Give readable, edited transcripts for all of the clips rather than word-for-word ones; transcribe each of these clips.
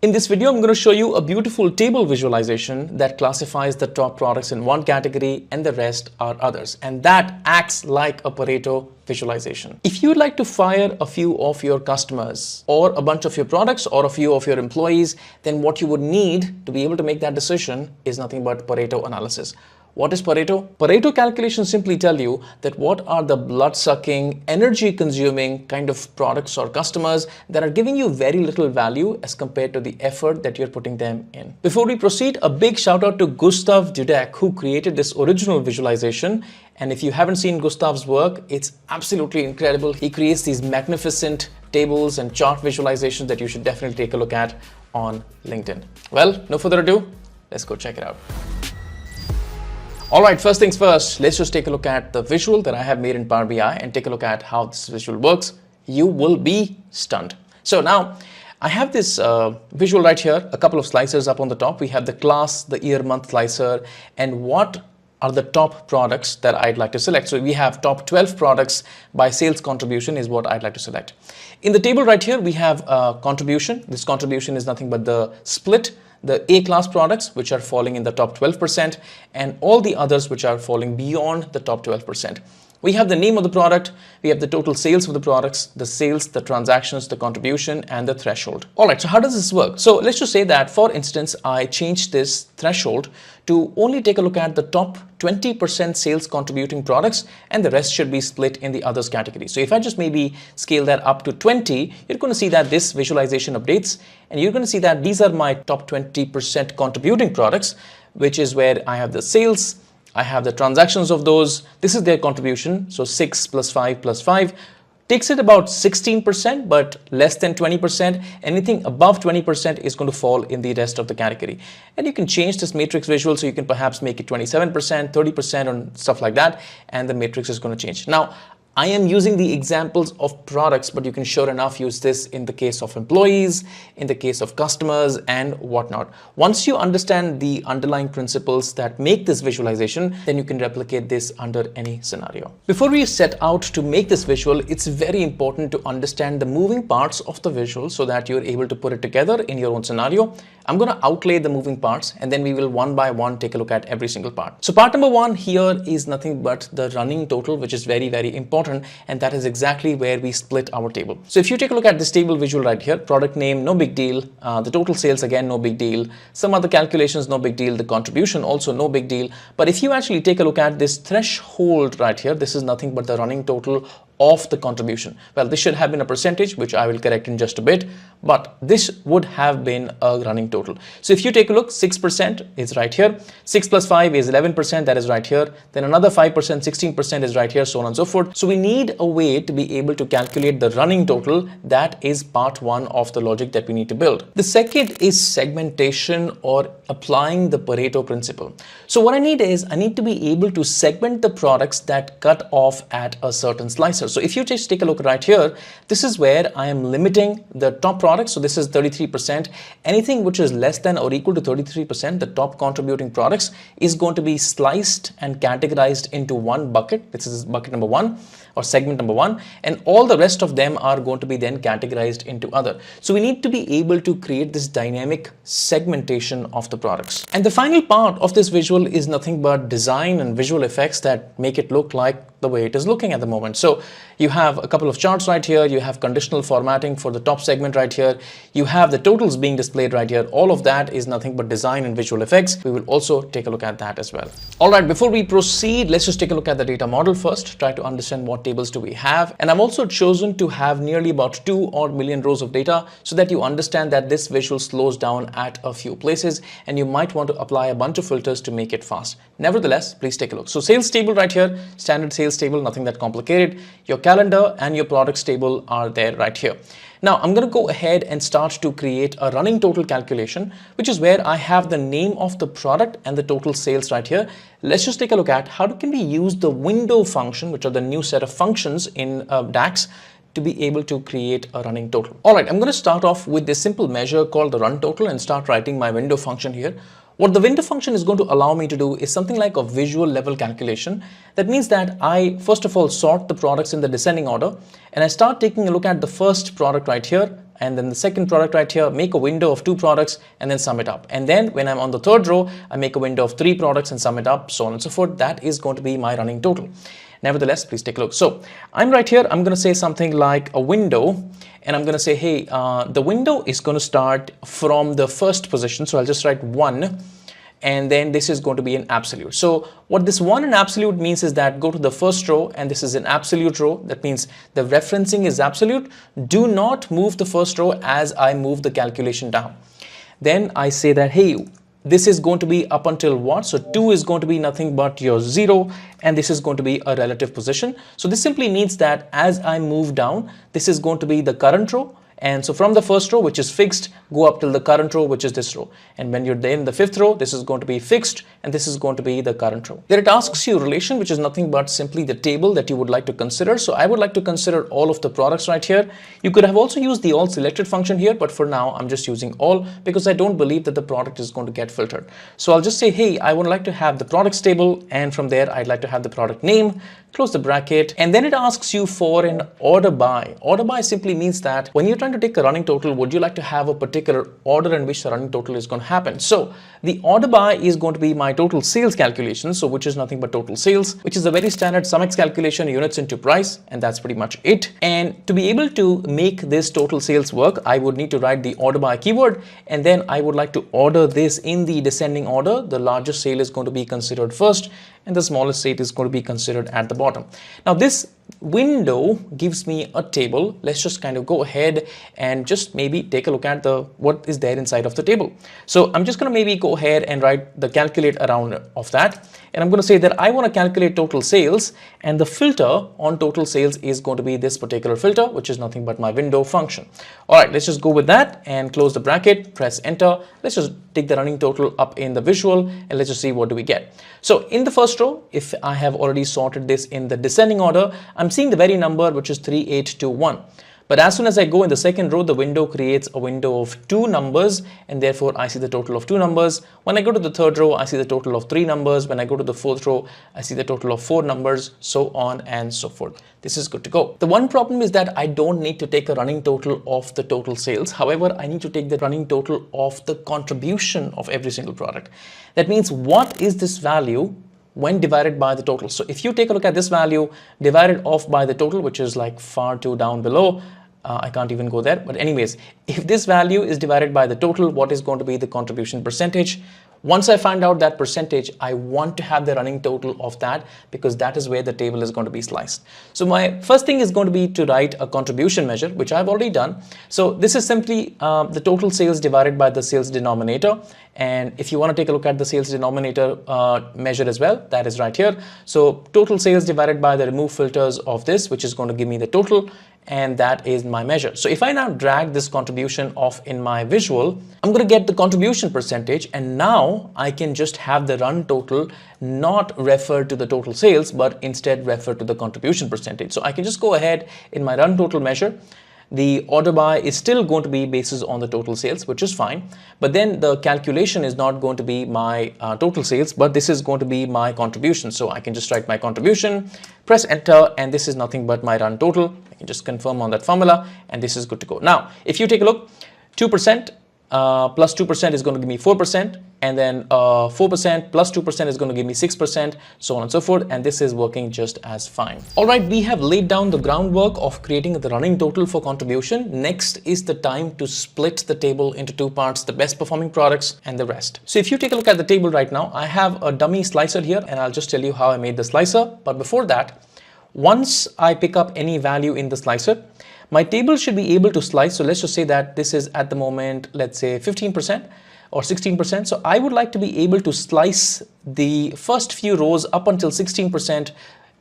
In this video, I'm going to show you a beautiful table visualization that classifies the top products in one category and the rest are others. And that acts like a Pareto visualization. If you'd like to fire a few of your customers or a bunch of your products or a few of your employees, then what you would need to be able to make that decision is nothing but Pareto analysis. What is Pareto? Pareto calculations simply tell you that what are the blood-sucking, energy-consuming kind of products or customers that are giving you very little value as compared to the effort that you're putting them in. Before we proceed, a big shout out to Gustav Dudek, who created this original visualization. And if you haven't seen Gustav's work, it's absolutely incredible. He creates these magnificent tables and chart visualizations that you should definitely take a look at on LinkedIn. Well, no further ado, let's go check it out. All right, first things first, let's just take a look at the visual that I have made in Power BI and take a look at how this visual works. You will be stunned. So now I have this visual right here, a couple of slicers up on the top. We have the class, the year, month slicer, and what are the top products that I'd like to select. So we have top 12 products by sales contribution is what I'd like to select. In the table right here, we have contribution. This contribution is nothing but the split, the A-class products, which are falling in the top 12%, and all the others which are falling beyond the top 12%. We have the name of the product, we have the total sales of the products, the sales, the transactions, the contribution, and the threshold. All right, so how does this work? So let's just say that, for instance, I changed this threshold to only take a look at the top 20% sales contributing products, and the rest should be split in the others category. So if I just maybe scale that up to 20, you're going to see that this visualization updates, and you're going to see that these are my top 20% contributing products, which is where I have the sales, I have the transactions of those. This is their contribution. So 6 plus 5 plus 5 takes it about 16%, but less than 20%. Anything above 20% is going to fall in the rest of the category. And you can change this matrix visual, so you can perhaps make it 27%, 30%, and stuff like that. And the matrix is going to change. Now, I am using the examples of products, but you can sure enough use this in the case of employees, in the case of customers, and whatnot. Once you understand the underlying principles that make this visualization, then you can replicate this under any scenario. Before we set out to make this visual, it's very important to understand the moving parts of the visual so that you're able to put it together in your own scenario. I'm going to outlay the moving parts, and then we will one by one take a look at every single part. So part number one here is nothing but the running total, which is very, very important. And that is exactly where we split our table. So if you take a look at this table visual right here, product name, no big deal. The total sales, again, no big deal. Some other calculations, no big deal. The contribution, also no big deal. But if you actually take a look at this threshold right here, this is nothing but the running total of the contribution. Well, this should have been a percentage, which I will correct in just a bit, but this would have been a running total. So if you take a look, 6% is right here, 6 plus 5 is 11%, that is right here, then another 5%, 16% is right here, so on and so forth. So we need a way to be able to calculate the running total. That is part one of the logic that we need to build. The second is segmentation, or applying the Pareto principle. So what I need is, I need to be able to segment the products that cut off at a certain slicer. So if you just take a look right here, this is where I am limiting the top products. So this is 33%. Anything which is less than or equal to 33%, the top contributing products, is going to be sliced and categorized into one bucket. This is bucket number one, or segment number one, and all the rest of them are going to be then categorized into other. So we need to be able to create this dynamic segmentation of the products. And the final part of this visual is nothing but design and visual effects that make it look like the way it is looking at the moment. So you have a couple of charts right here, you have conditional formatting for the top segment right here, you have the totals being displayed right here. All of that is nothing but design and visual effects. We will also take a look at that as well. All right, before we proceed, let's just take a look at the data model first, try to understand what tables do we have. And I've also chosen to have nearly about 2 odd million rows of data so that you understand that this visual slows down at a few places, and you might want to apply a bunch of filters to make it fast. Nevertheless, please take a look. So sales table right here, standard sales table, nothing that complicated. Your calendar and your products table are there right here. Now I'm going to go ahead and start to create a running total calculation, which is where I have the name of the product and the total sales right here. Let's just take a look at how can we use the window function, which are the new set of functions in DAX, to be able to create a running total. All right, I'm going to start off with this simple measure called the run total and start writing my window function here. What the window function is going to allow me to do is something like a visual level calculation. That means that I first of all sort the products in the descending order, and I start taking a look at the first product right here, and then the second product right here, make a window of 2 products and then sum it up. And then when I'm on the third row, I make a window of 3 products and sum it up, so on and so forth. That is going to be my running total. Nevertheless, please take a look. So I'm right here, I'm going to say something like a window, and I'm going to say, hey, the window is going to start from the first position. So I'll just write 1, and then this is going to be an absolute. So what this 1 in absolute means is that go to the first row, and this is an absolute row. That means the referencing is absolute. Do not move the first row as I move the calculation down. Then I say that, hey, this is going to be up until what? So 2 is going to be nothing but your 0, and this is going to be a relative position. So this simply means that as I move down, this is going to be the current row. And so from the first row, which is fixed, go up till the current row, which is this row. And when you're there in the 5th row, this is going to be fixed, and this is going to be the current row. Then it asks you relation, which is nothing but simply the table that you would like to consider. So I would like to consider all of the products right here. You could have also used the all selected function here, but for now, I'm just using all because I don't believe that the product is going to get filtered. So I'll just say, hey, I would like to have the products table, and from there, I'd like to have the product name, close the bracket, and then it asks you for an order by. Order by simply means that when you're trying to take a running total, would you like to have a particular order in which the running total is going to happen? So the order by is going to be my total sales calculation, so which is nothing but total sales, which is a very standard SumX calculation, units into price, and that's pretty much it. And to be able to make this total sales work, I would need to write the order by keyword, and then I would like to order this in the descending order. The largest sale is going to be considered first, and the smallest sale is going to be considered at the bottom. Now this window gives me a table. Let's just kind of go ahead and just maybe take a look at what is there inside of the table. So I'm just going to maybe go ahead and write the calculate around of that, and I'm going to say that I want to calculate total sales, and the filter on total sales is going to be this particular filter, which is nothing but my window function. All right, let's just go with that and close the bracket, press enter. Let's just take the running total up in the visual, and let's just see what do we get. So in the first row, if I have already sorted this in the descending order, I'm seeing the very number, which is 3821. But as soon as I go in the second row, the window creates a window of 2 numbers, and therefore I see the total of 2 numbers. When I go to the third row, I see the total of 3 numbers. When I go to the fourth row, I see the total of 4 numbers, so on and so forth. This is good to go. The one problem is that I don't need to take a running total of the total sales. However, I need to take the running total of the contribution of every single product. That means what is this value when divided by the total? So if you take a look at this value divided off by the total, which is like far too down below, I can't even go there. But anyways, if this value is divided by the total, what is going to be the contribution percentage? Once I find out that percentage, I want to have the running total of that, because that is where the table is going to be sliced. So my first thing is going to be to write a contribution measure, which I've already done. So this is simply the total sales divided by the sales denominator. And if you want to take a look at the sales denominator measure as well, that is right here. So total sales divided by the remove filters of this, which is going to give me the total, and that is my measure. So if I now drag this contribution off in my visual, I'm going to get the contribution percentage, and now I can just have the run total not refer to the total sales, but instead refer to the contribution percentage. So I can just go ahead in my run total measure. The order by is still going to be basis on the total sales, which is fine. But then the calculation is not going to be my total sales, but this is going to be my contribution. So I can just write my contribution, press enter, and this is nothing but my run total. I can just confirm on that formula, and this is good to go. Now, if you take a look, 2% plus 2% is going to give me 4%, and then 4% plus 2% is going to give me 6%, so on and so forth, and this is working just as fine. All right, we have laid down the groundwork of creating the running total for contribution. Next is the time to split the table into 2 parts, the best performing products and the rest. So if you take a look at the table right now, I have a dummy slicer here, and I'll just tell you how I made the slicer. But before that, once I pick up any value in the slicer, my table should be able to slice. So let's just say that this is at the moment, let's say 15% or 16%. So I would like to be able to slice the first few rows up until 16%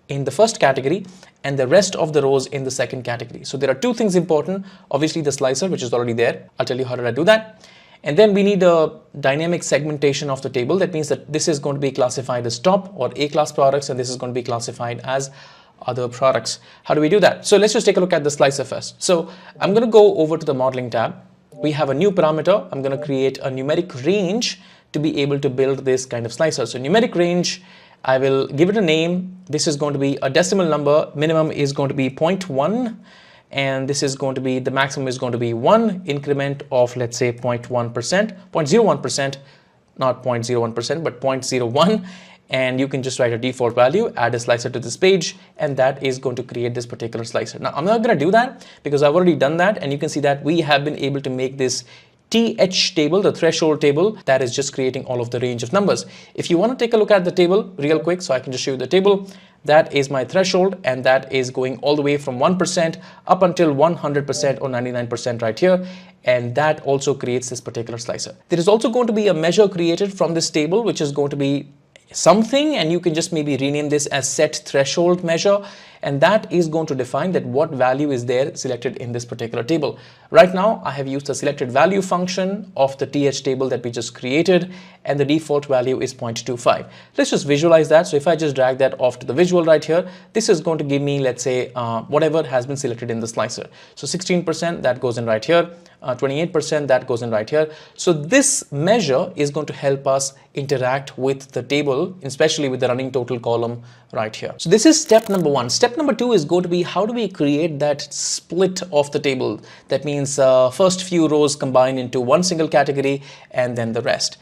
in the first category and the rest of the rows in the second category. So there are 2 things important. Obviously the slicer, which is already there. I'll tell you how did I do that. And then we need a dynamic segmentation of the table. That means that this is going to be classified as top or A class products, and this is going to be classified as other products. How do we do that? So let's just take a look at the slicer first. So I'm going to go over to the modeling tab. We have a new parameter. I'm going to create a numeric range to be able to build this kind of slicer. So numeric range, I will give it a name. This is going to be a decimal number. Minimum is going to be 0.1, and this is going to be, the maximum is going to be 1 increment of, let's say, 0.1%, 0.01%, not 0.01%, but 0.01. And you can just write a default value, add a slicer to this page, and that is going to create this particular slicer. Now, I'm not going to do that because I've already done that, and you can see that we have been able to make this TH table, the threshold table, that is just creating all of the range of numbers. If you want to take a look at the table real quick, so I can just show you the table, that is my threshold, and that is going all the way from 1% up until 100% or 99% right here, and that also creates this particular slicer. There is also going to be a measure created from this table, which is going to be something, and you can just maybe rename this as set threshold measure, and that is going to define that what value is there selected in this particular table. Right now I have used the selected value function of the TH table that we just created, and the default value is 0.25. Let's just visualize that. So if I just drag that off to the visual right here, this is going to give me, let's say, whatever has been selected in the slicer. So 16%, that goes in right here, 28%, that goes in right here. So this measure is going to help us interact with the table, especially with the running total column right here. So this is step number 1. Step number 2 is going to be, how do we create that split of the table? That means first few rows combined into one single category and then the rest.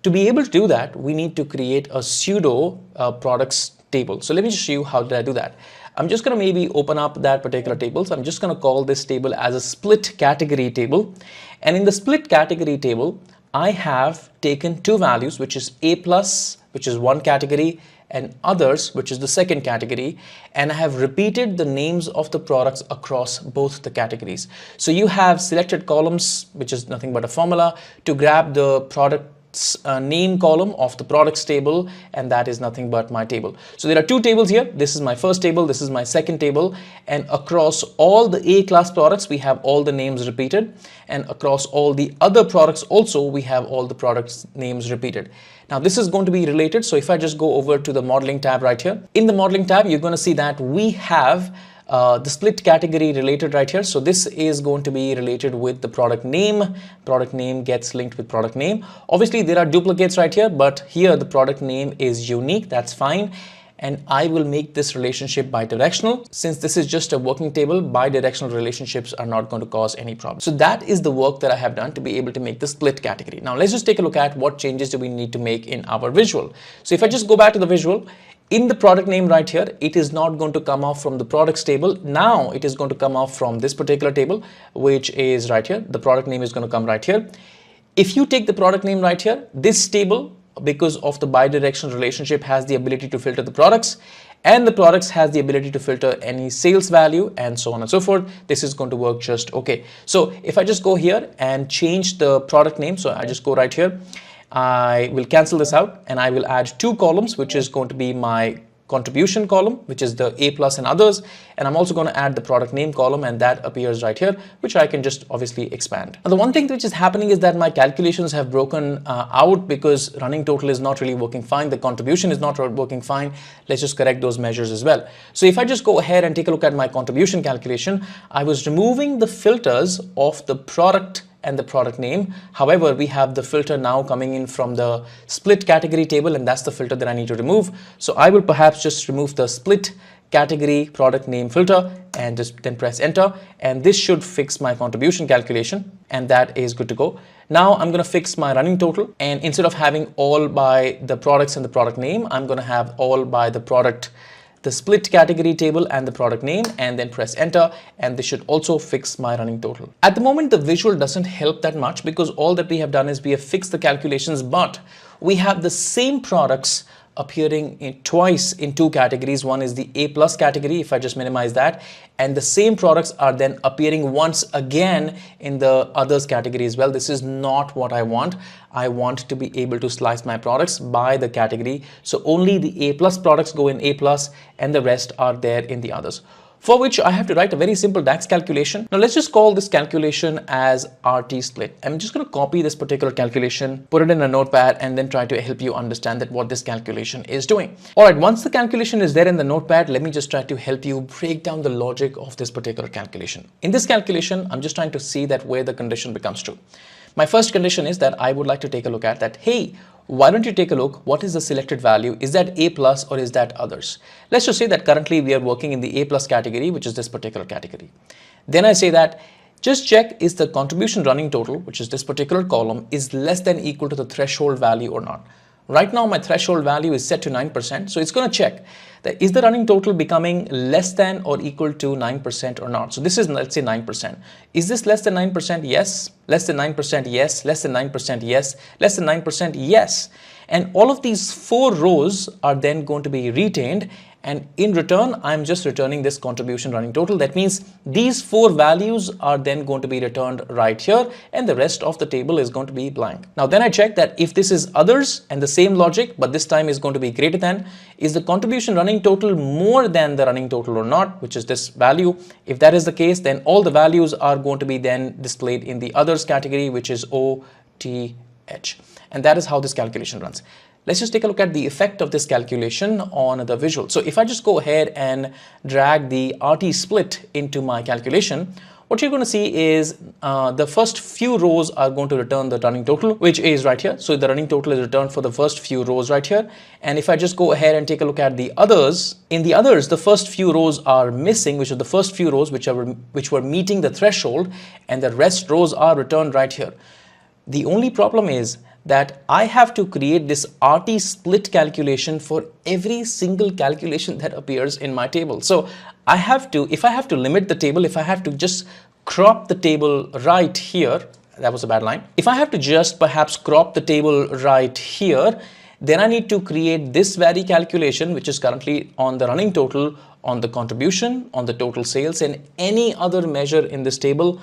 To be able to do that, we need to create a pseudo products table. So let me just show you how did I do that. I'm just going to maybe open up that particular table. So I'm just going to call this table as a split category table. And in the split category table, I have taken two values, which is A plus, which is one category, and others, which is the second category. And I have repeated the names of the products across both the categories. So you have selected columns, which is nothing but a formula to grab the product name column of the products table, and that is nothing but my table. So there are two tables here. This is my first table, this is my second table, and across all the A class products we have all the names repeated, and across all the other products also we have all the products names repeated. Now this is going to be related, so if I just go over to the modeling tab right here, in the modeling tab you're going to see that we have the split category related right here. So this is going to be related with the product name. Product name gets linked with product name. Obviously there are duplicates right here, but here the product name is unique. That's fine. And I will make this relationship bidirectional. Since this is just a working table, bidirectional relationships are not going to cause any problem. So that is the work that I have done to be able to make the split category. Now let's just take a look at what changes do we need to make in our visual. So if I just go back to the visual, in the product name right here, it is not going to come off from the products table. Now it is going to come off from this particular table, which is right here. The product name is going to come right here. If you take the product name right here, this table, because of the bidirectional relationship, has the ability to filter the products, and the products has the ability to filter any sales value, and so on and so forth. This is going to work just okay. So if I just go here and change the product name, so I just go right here, I will cancel this out and I will add two columns, which is going to be my contribution column, which is the A plus and others, and I'm also going to add the product name column, and that appears right here, which I can just obviously expand. Now the one thing which is happening is that my calculations have broken out because running total is not really working fine, the contribution is not working fine. Let's just correct those measures as well. So if I just go ahead and take a look at my contribution calculation, I was removing the filters of the product and the product name. However, we have the filter now coming in from the split category table, and that's the filter that I need to remove. So I will perhaps just remove the split category product name filter and just then press enter, and this should fix my contribution calculation, and that is good to go. Now I'm going to fix my running total, and instead of having all by the products and the product name, I'm going to have all by the product, the split category table and the product name, and then press enter, and this should also fix my running total. At the moment the visual doesn't help that much because all that we have done is we have fixed the calculations, but we have the same products appearing twice in two categories. One is the A plus category, if I just minimize that, and the same products are then appearing once again in the others category as well. This is not what I want. I want to be able to slice my products by the category, so only the A plus products go in A plus and the rest are there in the others, for which I have to write a very simple DAX calculation. Now let's just call this calculation as RT split. I'm just going to copy this particular calculation, put it in a notepad, and then try to help you understand that what this calculation is doing. All right, once the calculation is there in the notepad, let me just try to help you break down the logic of this particular calculation. In this calculation, I'm just trying to see that where the condition becomes true. My first condition is that I would like to take a look at that, hey, why don't you take a look, what is the selected value? Is that A plus or is that others? Let's just say that currently we are working in the A plus category, which is this particular category. Then I say that just check is the contribution running total, which is this particular column, is less than equal to the threshold value or not. Right now my threshold value is set to 9%, so it's going to check that is the running total becoming less than or equal to 9% or not. So this is, let's say, 9%. Is this less than 9%? Yes. Less than 9%? Yes. Less than 9%? Yes. Less than 9%? Yes. And all of these 4 rows are then going to be retained, and in return I'm just returning this contribution running total. That means these 4 values are then going to be returned right here, and the rest of the table is going to be blank. Now then I check that if this is others and the same logic, but this time is going to be greater than, is the contribution running total more than the running total or not, which is this value. If that is the case, then all the values are going to be then displayed in the others category, which is OTH. And that is how this calculation runs. Let's just take a look at the effect of this calculation on the visual. So if I just go ahead and drag the RT split into my calculation, what you're going to see is the first few rows are going to return the running total, which is right here. So the running total is returned for the first few rows right here. And if I just go ahead and take a look at the others, in the others, the first few rows are missing, which are the first few rows which were meeting the threshold, and the rest rows are returned right here. The only problem is that I have to create this RT split calculation for every single calculation that appears in my table. So I have to, if I have to limit the table, if I have to just crop the table right here, that was a bad line. If I have to just perhaps crop the table right here, then I need to create this very calculation, which is currently on the running total, on the contribution, on the total sales, and any other measure in this table,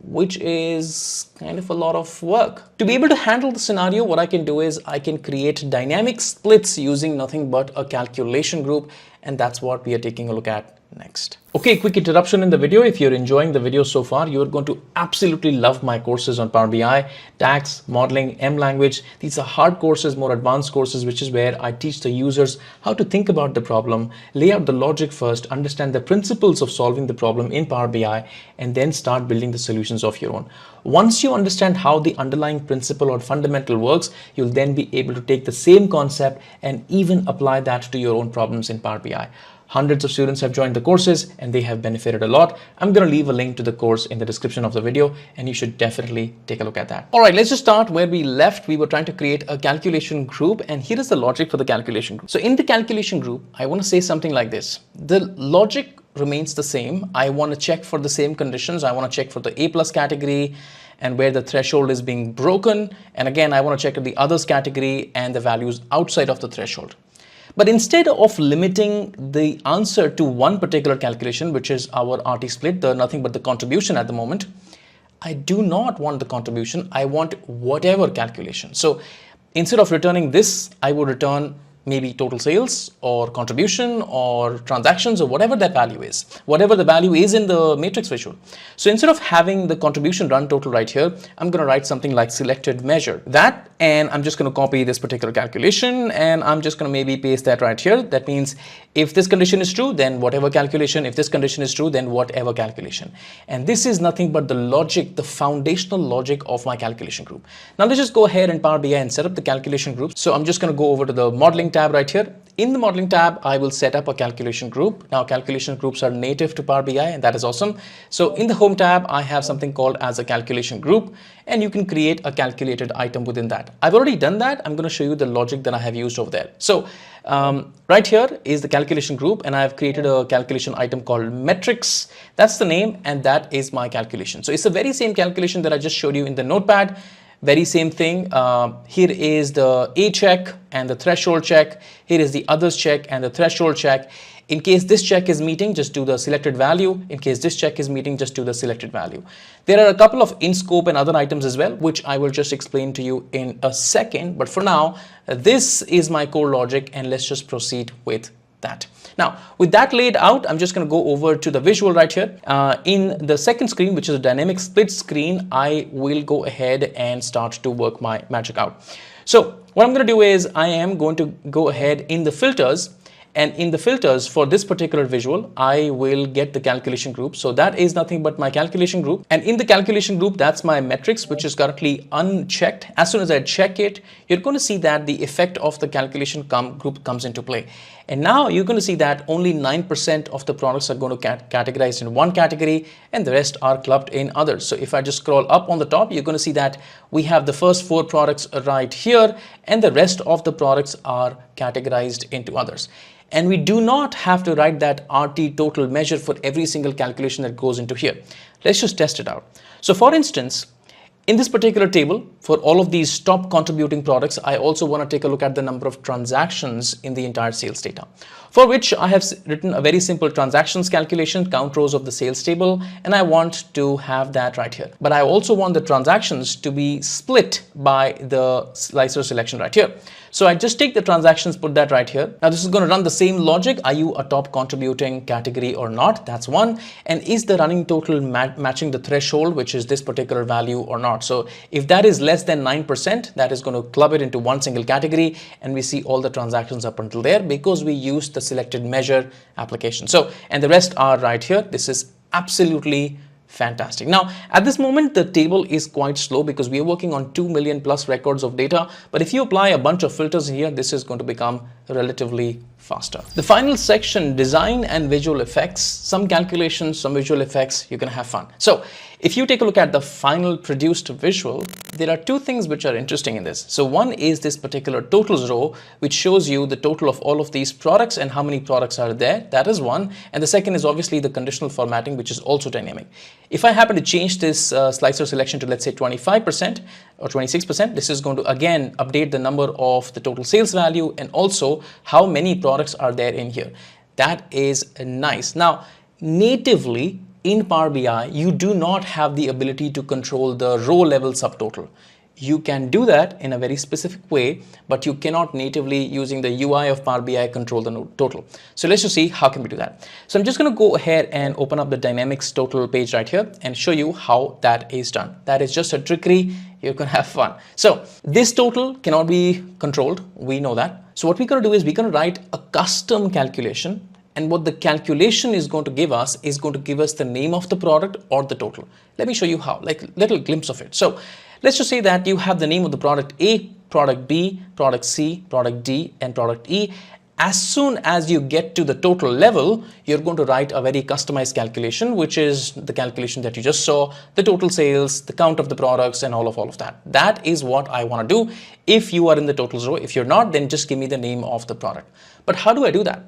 which is kind of a lot of work. To be able to handle the scenario, what I can do is I can create dynamic splits using nothing but a calculation group, and that's what we are taking a look at next. Okay, quick interruption in the video. If you're enjoying the video so far, you're going to absolutely love my courses on Power BI, tax, modeling, M language. These are hard courses, more advanced courses, which is where I teach the users how to think about the problem, lay out the logic first, understand the principles of solving the problem in Power BI, and then start building the solutions of your own. Once you understand how the underlying principle or fundamental works, you'll then be able to take the same concept and even apply that to your own problems in Power BI. Hundreds of students have joined the courses and they have benefited a lot. I'm going to leave a link to the course in the description of the video, and you should definitely take a look at that. All right, let's just start where we left. We were trying to create a calculation group, and here is the logic for the calculation group. So in the calculation group, I want to say something like this. The logic remains the same. I want to check for the same conditions. I want to check for the A plus category and where the threshold is being broken. And again, I want to check the others category and the values outside of the threshold. But instead of limiting the answer to one particular calculation, which is our RT split, the nothing but the contribution at the moment, I do not want the contribution. I want whatever calculation. So instead of returning this, I would return maybe total sales or contribution or transactions or whatever that value is, whatever the value is in the matrix visual. So instead of having the contribution run total right here, I'm going to write something like selected measure that, and I'm just going to copy this particular calculation and I'm just going to maybe paste that right here. That means if this condition is true, then whatever calculation, if this condition is true, then whatever calculation. And this is nothing but the logic, the foundational logic of my calculation group. Now let's just go ahead in Power BI and set up the calculation group. So I'm just going to go over to the modeling tab right here. In the modeling tab, I will set up a calculation group. Now calculation groups are native to Power BI, and that is awesome. So in the home tab, I have something called as a calculation group, and you can create a calculated item within that. I've already done that. I'm going to show you the logic that I have used over there. So right here is the calculation group, and I've created a calculation item called metrics. That's the name, and that is my calculation. So it's the very same calculation that I just showed you in the notepad. Very same thing. Here is the A check and the threshold check. Here is the others check and the threshold check. In case this check is meeting, just do the selected value. In case this check is meeting, just do the selected value. There are a couple of in scope and other items as well, which I will just explain to you in a second. But for now, this is my core logic, and let's just proceed with that. Now, with that laid out, I'm just going to go over to the visual right here. In the second screen, which is a dynamic split screen, I will go ahead and start to work my magic out. So what I'm going to do is I am going to go ahead in the filters, And in the filters for this particular visual, I will get the calculation group. So that is nothing but my calculation group. And in the calculation group, that's my metrics, which is currently unchecked. As soon as I check it, you're going to see that the effect of the calculation group comes into play. And now you're going to see that only 9% of the products are going to categorized in one category and the rest are clubbed in others. So if I just scroll up on the top, you're going to see that we have the first 4 products right here and the rest of the products are categorized into others. And we do not have to write that RT total measure for every single calculation that goes into here. Let's just test it out. So for instance, in this particular table, for all of these top contributing products, I also want to take a look at the number of transactions in the entire sales data, for which I have written a very simple transactions calculation, count rows of the sales table, and I want to have that right here. But I also want the transactions to be split by the slicer selection right here. So I just take the transactions, put that right here. Now this is going to run the same logic. Are you a top contributing category or not? That's one. And is the running total matching the threshold, which is this particular value or not? So if that is less than 9%, that is going to club it into one single category. And we see all the transactions up until there because we used the selected measure application. So, and the rest are right here. This is absolutely fantastic. Now, at this moment, the table is quite slow because we are working on 2 million plus records of data. But if you apply a bunch of filters here, this is going to become relatively faster. The final section, design and visual effects, some calculations, some visual effects, you can have fun. So if you take a look at the final produced visual, there are 2 things which are interesting in this. So one is this particular totals row, which shows you the total of all of these products and how many products are there. That is one. And the second is obviously the conditional formatting, which is also dynamic. If I happen to change this slicer selection to, let's say, 25% or 26%, this is going to again update the number of the total sales value and also how many products are there in here. That is nice. Now, natively in Power BI, you do not have the ability to control the row level subtotal. You can do that in a very specific way, but you cannot natively using the UI of Power BI control the total. So let's just see how can we do that. So I'm just going to go ahead and open up the dynamics total page right here and show you how that is done. That is just a trickery. You can have fun. So this total cannot be controlled. We know that. So what we're going to do is we're going to write a custom calculation. And what the calculation is going to give us is going to give us the name of the product or the total. Let me show you how, like a little glimpse of it. So let's just say that you have the name of the product A, product B, product C, product D, and product E. As soon as you get to the total level, you're going to write a very customized calculation, which is the calculation that you just saw, the total sales, the count of the products, and all of that. That is what I want to do if you are in the totals row. If you're not, then just give me the name of the product. But how do I do that?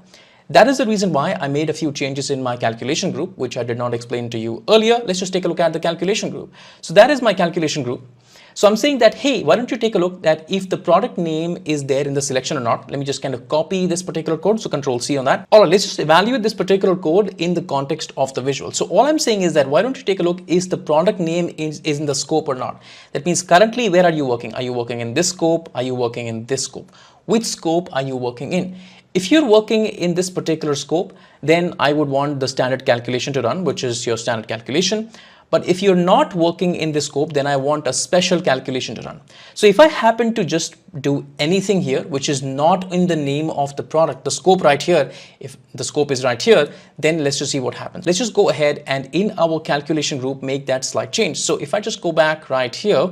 That is the reason why I made a few changes in my calculation group, which I did not explain to you earlier. Let's just take a look at the calculation group. So that is my calculation group. So I'm saying that, hey, why don't you take a look that if the product name is there in the selection or not. Let me just kind of copy this particular code. So Control C on that. All right, let's just evaluate this particular code in the context of the visual. So all I'm saying is that why don't you take a look, is the product name is in the scope or not? That means currently, where are you working? Are you working in this scope? Are you working in this scope? Which scope are you working in? If you're working in this particular scope, then I would want the standard calculation to run, which is your standard calculation. But if you're not working in this scope, then I want a special calculation to run. So if I happen to just do anything here, which is not in the name of the product, the scope right here, if the scope is right here, then let's just see what happens. Let's just go ahead and in our calculation group, make that slight change. So if I just go back right here,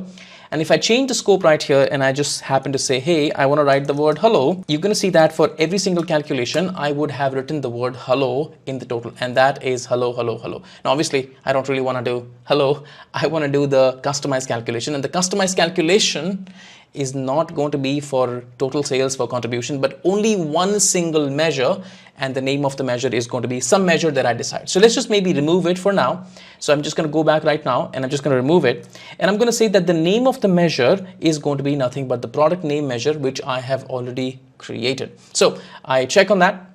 and if I change the scope right here and I just happen to say, hey, I want to write the word hello, you're going to see that for every single calculation, I would have written the word hello in the total. And that is hello, hello, hello. Now, obviously, I don't really want to do hello. I want to do the customized calculation. And the customized calculation is not going to be for total sales for contribution, but only one single measure. And the name of the measure is going to be some measure that I decide. So let's just maybe remove it for now. So I'm just going to go back right now and I'm just going to remove it. And I'm going to say that the name of the measure is going to be nothing but the product name measure, which I have already created. So I check on that.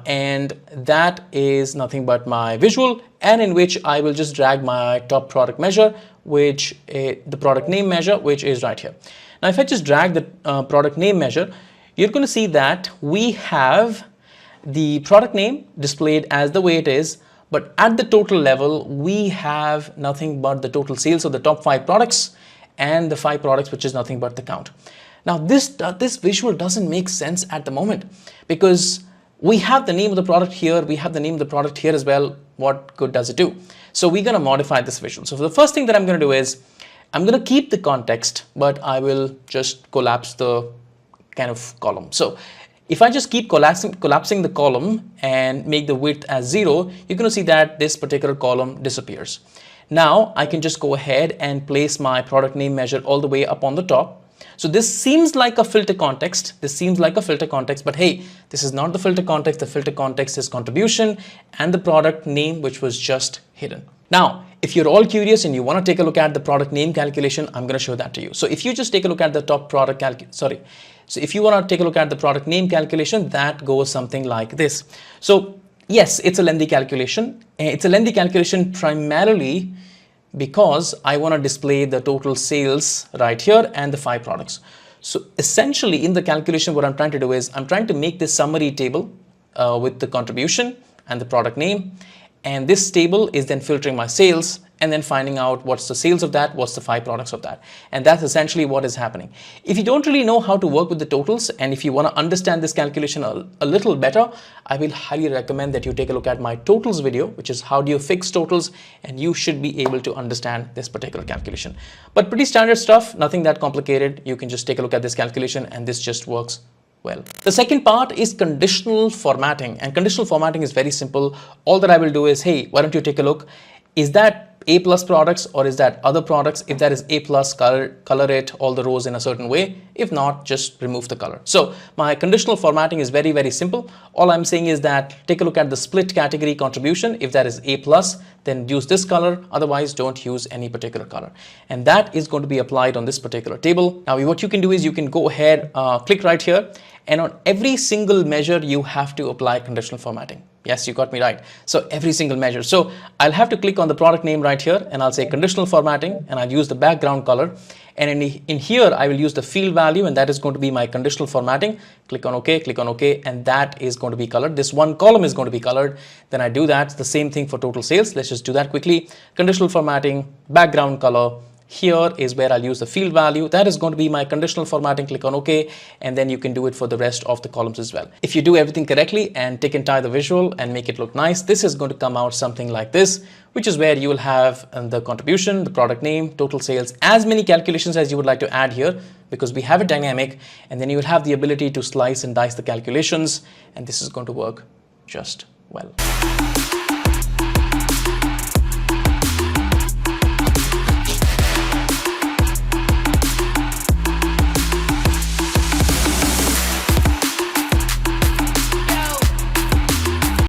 And that is nothing but my visual, and in which I will just drag my top product measure, which the product name measure, which is right here. Now, if I just drag the product name measure, you're going to see that we have the product name displayed as the way it is, but at the total level, we have nothing but the total sales of the top 5 products and the 5 products, which is nothing but the count. Now, this visual doesn't make sense at the moment because we have the name of the product here, we have the name of the product here as well. What good does it do? So we're going to modify this visual. So for the first thing that I'm going to do is I'm going to keep the context, but I will just collapse the kind of column. So if I just keep collapsing the column and make the width as 0, you're going to see that this particular column disappears. Now I can just go ahead and place my product name measure all the way up on the top. So this seems like a filter context. But hey, this is not the filter context. The filter context is contribution and the product name, which was just hidden. Now, if you're all curious and you want to take a look at the product name calculation, I'm going to show that to you. So if you just take a look at the top product So if you want to take a look at the product name calculation, that goes something like this. So yes, it's a lengthy calculation. It's a lengthy calculation primarily because I want to display the total sales right here and the 5 products. So essentially in the calculation, what I'm trying to do is I'm trying to make this summary table with the contribution and the product name. And this table is then filtering my sales and then finding out what's the sales of that, what's the 5 products of that. And that's essentially what is happening. If you don't really know how to work with the totals, and if you want to understand this calculation a little better, I will highly recommend that you take a look at my totals video, which is how do you fix totals, and you should be able to understand this particular calculation. But pretty standard stuff, nothing that complicated. You can just take a look at this calculation and this just works well. The second part is conditional formatting, and conditional formatting is very simple. All that I will do is, hey, why don't you take a look? Is that A+ products or is that other products? If that is A+, color it all the rows in a certain way. If not, just remove the color. So my conditional formatting is very, very simple. All I'm saying is that take a look at the split category contribution. If that is A+, then use this color. Otherwise, don't use any particular color. And that is going to be applied on this particular table. Now, what you can do is you can go ahead, click right here, and on every single measure, you have to apply conditional formatting. Yes, you got me right. So every single measure. So I'll have to click on the product name right here and I'll say conditional formatting and I'll use the background color. And in here, I will use the field value and that is going to be my conditional formatting. Click on OK, and that is going to be colored. This one column is going to be colored. Then I do that. The same thing for total sales. Let's just do that quickly. Conditional formatting, background color. Here is where I'll use the field value. That is going to be my conditional formatting. Click on OK, and then you can do it for the rest of the columns as well. If you do everything correctly and tick and tie the visual and make it look nice, this is going to come out something like this, which is where you will have the contribution, the product name, total sales, as many calculations as you would like to add here, because we have it dynamic, and then you will have the ability to slice and dice the calculations, and this is going to work just well.